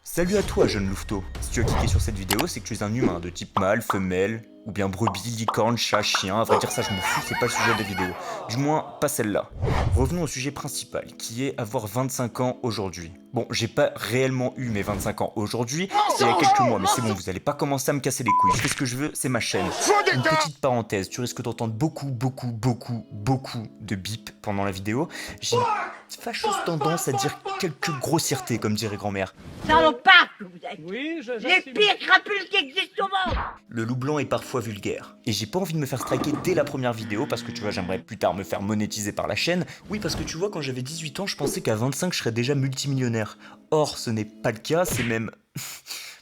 Salut à toi, jeune louveteau. Si tu as cliqué sur cette vidéo, c'est que tu es un humain de type mâle, femelle, ou bien brebis, licorne, chat, chien. À vrai dire, ça je m'en fous, c'est pas le sujet de la vidéo. Du moins, pas celle-là. Revenons au sujet principal, qui est avoir 25 ans aujourd'hui. Bon, j'ai pas réellement eu mes 25 ans aujourd'hui, c'est il y a quelques mois, mais c'est bon, vous allez pas commencer à me casser les couilles. Je fais ce que je veux, c'est ma chaîne. Une petite parenthèse, tu risques d'entendre beaucoup de bip pendant la vidéo. J'ai une fâcheuse tendance à dire quelques grossièretés, comme dirait grand-mère. Salopard que vous êtes. Oui, Les j'assume. pires crapules qui existent au monde. Le loup blanc est parfois vulgaire. Et j'ai pas envie de me faire striker dès la première vidéo parce que tu vois, j'aimerais plus tard me faire monétiser par la chaîne. Oui, parce que tu vois, quand j'avais 18 ans, je pensais qu'à 25, je serais déjà multimillionnaire. Or, ce n'est pas le cas, c'est même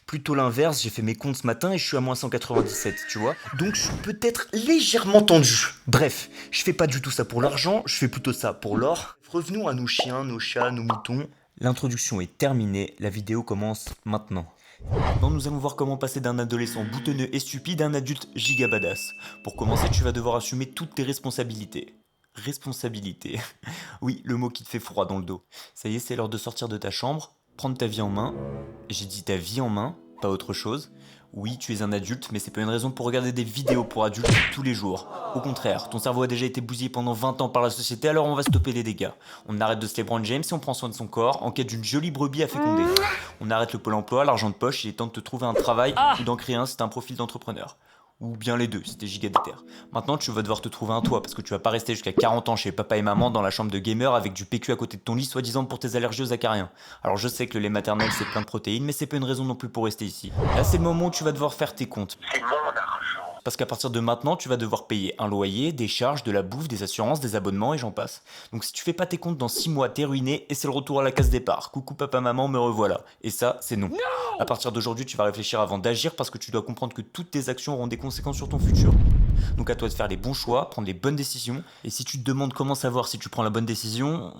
plutôt l'inverse. J'ai fait mes comptes ce matin et je suis à moins 197, tu vois. Donc, je suis peut-être légèrement tendu. Bref, je fais pas du tout ça pour l'argent, je fais plutôt ça pour l'or. Revenons à nos chiens, nos chats, nos moutons. L'introduction est terminée, la vidéo commence maintenant. Maintenant, nous allons voir comment passer d'un adolescent boutonneux et stupide à un adulte giga badass. Pour commencer, tu vas devoir assumer toutes tes responsabilités. Responsabilité. Oui, le mot qui te fait froid dans le dos. Ça y est, c'est l'heure de sortir de ta chambre, prendre ta vie en main. J'ai dit ta vie en main, pas autre chose. Oui, tu es un adulte, mais c'est pas une raison pour regarder des vidéos pour adultes tous les jours. Au contraire, ton cerveau a déjà été bousillé pendant 20 ans par la société, alors on va stopper les dégâts. On arrête de se LeBron James et on prend soin de son corps, en quête d'une jolie brebis à féconder. On arrête le pôle emploi, l'argent de poche, il est temps de te trouver un travail ou d'en créer un si t'as un profil d'entrepreneur. Ou bien les deux, si t'es giga déter. Maintenant, tu vas devoir te trouver un toit, parce que tu vas pas rester jusqu'à 40 ans chez papa et maman dans la chambre de gamer avec du PQ à côté de ton lit, soi-disant pour tes allergies aux acariens. Alors je sais que le lait maternel c'est plein de protéines, mais c'est pas une raison non plus pour rester ici. Là, c'est le moment où tu vas devoir faire tes comptes. Parce qu'à partir de maintenant, tu vas devoir payer un loyer, des charges, de la bouffe, des assurances, des abonnements et j'en passe. Donc si tu fais pas tes comptes dans 6 mois, t'es ruiné et c'est le retour à la case départ. Coucou papa, maman, me revoilà. Et ça, c'est non. À partir d'aujourd'hui, tu vas réfléchir avant d'agir parce que tu dois comprendre que toutes tes actions auront des conséquences sur ton futur. Donc à toi de faire les bons choix, prendre les bonnes décisions. Et si tu te demandes comment savoir si tu prends la bonne décision,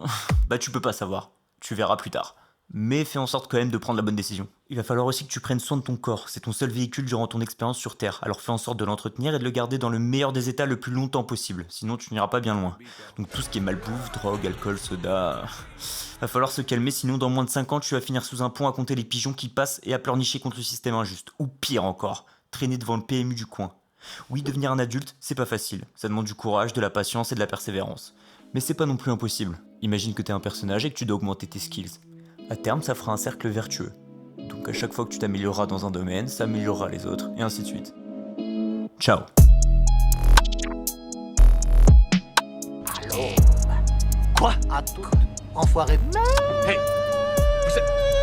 bah tu peux pas savoir. Tu verras plus tard. Mais fais en sorte quand même de prendre la bonne décision. Il va falloir aussi que tu prennes soin de ton corps, c'est ton seul véhicule durant ton expérience sur Terre, alors fais en sorte de l'entretenir et de le garder dans le meilleur des états le plus longtemps possible, sinon tu n'iras pas bien loin. Donc tout ce qui est malbouffe, drogue, alcool, soda... Va falloir se calmer, sinon dans moins de 5 ans tu vas finir sous un pont à compter les pigeons qui passent et à pleurnicher contre le système injuste. Ou pire encore, traîner devant le PMU du coin. Oui, devenir un adulte, c'est pas facile, ça demande du courage, de la patience et de la persévérance. Mais c'est pas non plus impossible. Imagine que t'es un personnage et que tu dois augmenter tes skills. À terme, ça fera un cercle vertueux. Donc à chaque fois que tu t'amélioreras dans un domaine, ça améliorera les autres, et ainsi de suite. Ciao. Quoi? À tout enfoiré. Hey, vous êtes...